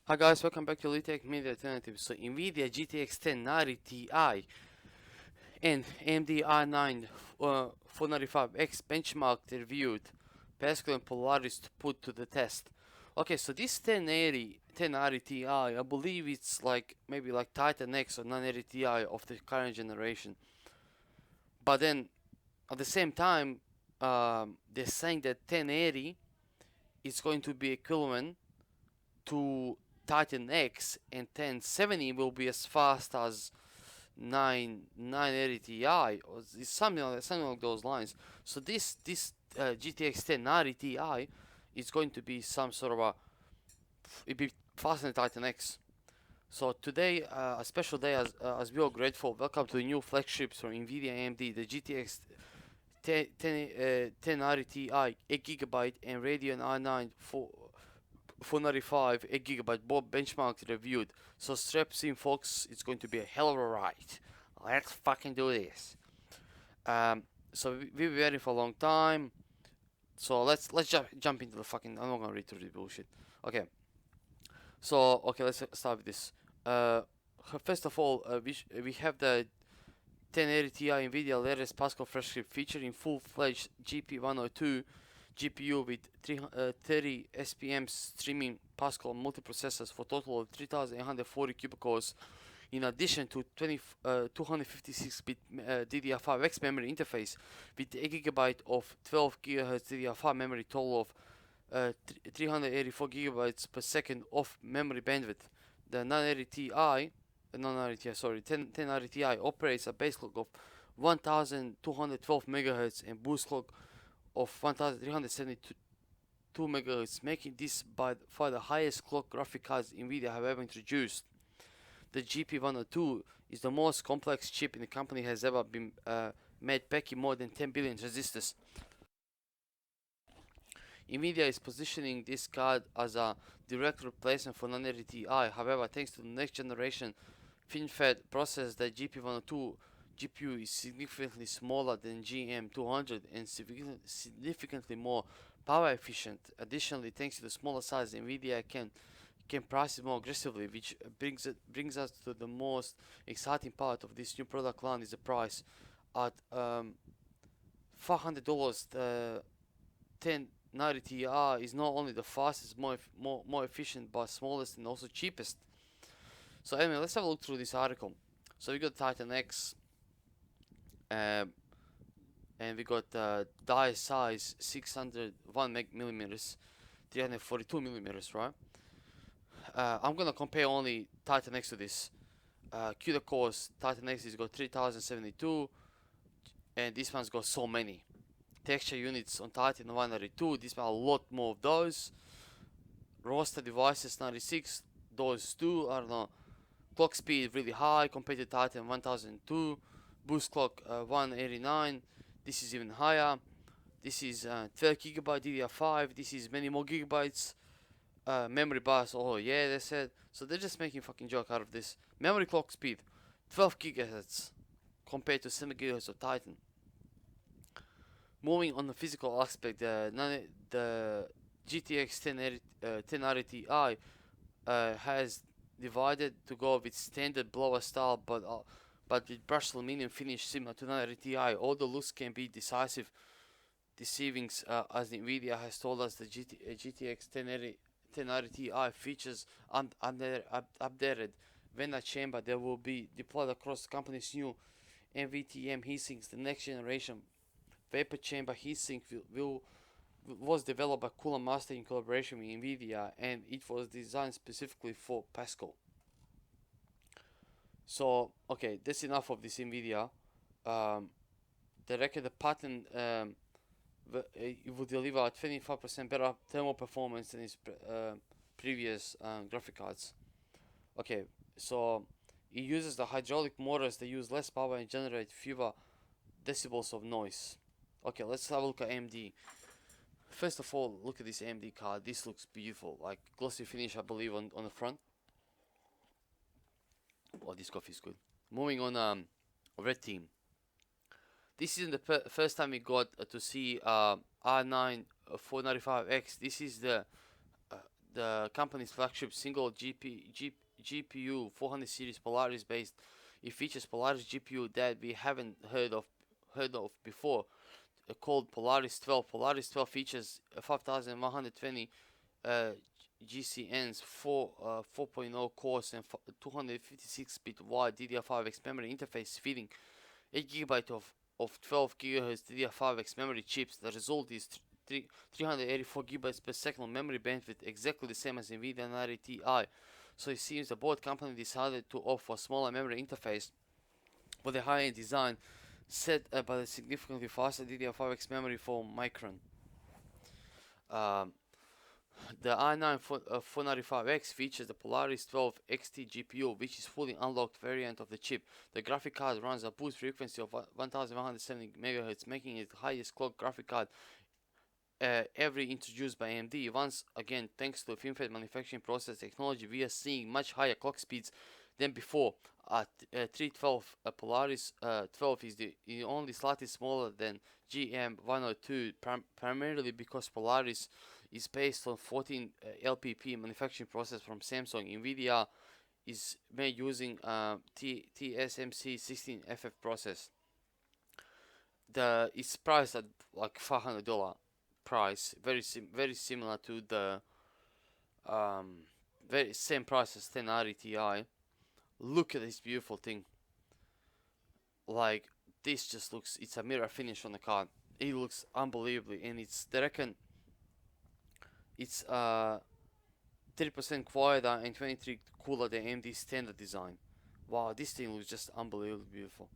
Hi guys, welcome back to Elite Media Alternatives. So nvidia GTX 1090 Ti and AMD R9 495X benchmarked, reviewed, Pascal and Polaris to put to the test. Okay, so this 1090 Ti, I believe it's like maybe like Titan X or 980 Ti of the current generation. But then at the same time, they're saying that 1080 is going to be equivalent to Titan X, and 1070 will be as fast as 980 Ti, or something like those lines. So this GTX 1090 Ti is going to be some sort of it be faster than Titan X. So today, a special day as we are grateful. Welcome to the new flagships from nvidia AMD, the GTX 1090 Ti 8GB and Radeon R9 495 8GB, both benchmarked, reviewed. So straps in, folks. It's going to be a hell of a ride. Let's fucking do this. So we've been waiting for a long time. So let's jump into the fucking. I'm not gonna read through the bullshit. Okay. So okay, let's start with this. Uh, First of all, we have the 1080 Ti NVIDIA latest Pascal FreshScript featuring full-fledged GP102 GPU with 30 SPM streaming Pascal multiprocessors for a total of 3840 cubicores, in addition to 256-bit DDR5X memory interface with 8GB of 12 GHz DDR5 memory, total of 384 gigabytes per second of memory bandwidth. The 980 Ti, 1090 Ti operates a base clock of 1212 MHz and boost clock of 1372 MHz, making this by far the highest clock graphic cards NVIDIA have ever introduced. The GP102 is the most complex chip in the company has ever been made, packing more than 10 billion transistors. NVIDIA is positioning this card as a direct replacement for 980 Ti. However, thanks to the next generation FinFET process, the GP102 GPU is significantly smaller than GM200 and significantly more power efficient. Additionally, thanks to the smaller size, NVIDIA can price it more aggressively, which brings us to the most exciting part of this new product line: is the price at $500. The 1090 Ti is not only the fastest, more efficient, but smallest and also cheapest. So anyway, let's have a look through this article. So we got Titan X, and we got die size 601 millimeters, 342 millimeters, right? I'm gonna compare only Titan X to this. CUDA cores, Titan X has got 3072, and this one's got so many. Texture units on Titan 192, this one a lot more of those. Roster devices 96, those two, I don't know. Clock speed really high compared to Titan 1002. Boost clock 189, this is even higher. This is 12 gigabyte DDR5, this is many more gigabytes. Memory bus, oh yeah, they said. So they're just making fucking joke out of this. Memory clock speed 12 gigahertz compared to 7 gigahertz of Titan. Moving on the physical aspect, the GTX 1090 Ti has divided to go with standard blower style, but with brushed aluminum finish similar to 990 Ti. All the looks can be deceiving, as Nvidia has told us. The GTX 1090 Ti features updated vent chamber that will be deployed across the company's new NVTM heatsinks. The next generation vapor chamber heatsink was developed by Cooler Master in collaboration with NVIDIA, and it was designed specifically for Pascal. So, okay, that's enough of this NVIDIA. They reckon the patent it will deliver 25% better thermal performance than its previous graphic cards. Okay, so it uses the hydraulic motors that use less power and generate fewer decibels of noise. Okay, let's have a look at AMD. First of all, look at this AMD card. This looks beautiful, like glossy finish, I believe, on the front. Oh, this coffee is good. Moving on, Red Team. This isn't the first time we got to see R9 495X. This is the the company's flagship single GPU 400 series Polaris based. It features Polaris GPU that we haven't heard of before, called Polaris 12. Polaris 12 features 5120 uh, GCNs, 4.0 cores, and 256-bit wide DDR5X memory interface, feeding 8 GB of 12 GHz DDR5X memory chips. The result is 384 GB per second memory bandwidth, exactly the same as nvidia 90 Ti. So it seems the board company decided to opt for a smaller memory interface with a high-end design set by the significantly faster DDR5X memory for Micron. Um, the i9 495X features the Polaris 12 XT GPU, which is fully unlocked variant of the chip. The graphic card runs a boost frequency of 1170 MHz, making it the highest clock graphic card ever introduced by AMD. Once again, thanks to FinFET manufacturing process technology, we are seeing much higher clock speeds than before. At 312, Polaris 12 is the only slightly smaller than GM102, primarily because Polaris is based on 14 LPP manufacturing process from Samsung. nvidia is made using TSMC 16FF process. It's priced at like $500 price, very similar to the very same price as 1090 Ti. Look at this beautiful thing. Like, this just looks, it's a mirror finish on the card. It looks unbelievably, and they reckon it's 30% quieter and 23 cooler than AMD standard design. Wow, this thing looks just unbelievably beautiful.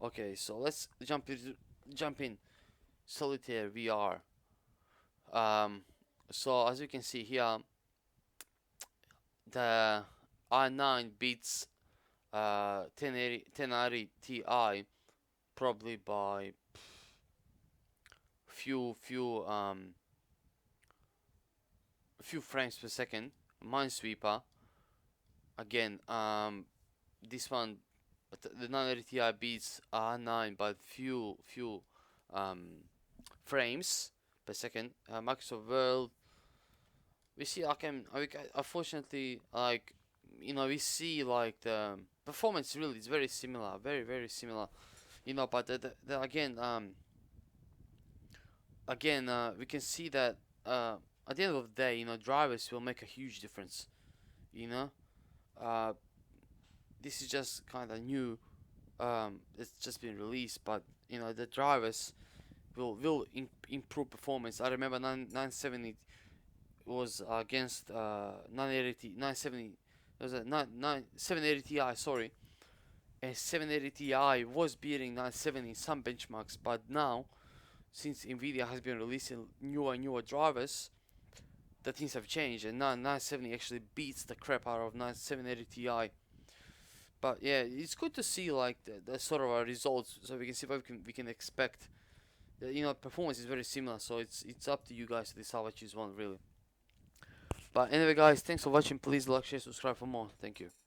Okay, so let's jump in Solitaire VR. So as you can see here, the i9 beats 1080 Ti probably by few frames per second. Minesweeper again, this one, the 980 Ti beats i9 by few frames per second. Microsoft World, we see unfortunately, like, we see like the performance really is very similar, very similar, but we can see that at the end of the day, drivers will make a huge difference. you know uh, this is just kind of new. It's just been released, but the drivers will improve performance. I remember 970 was against 980 970. There was a 780 Ti, sorry, and 780 Ti was beating 970 in some benchmarks, but now, since nvidia has been releasing newer drivers, the things have changed, and now 970 actually beats the crap out of 780 Ti. But yeah, it's good to see like the sort of results, so we can see what we can expect. Performance is very similar, so it's up to you guys to decide what you want, really. But anyway, guys, thanks for watching. Please like, share, subscribe for more. Thank you.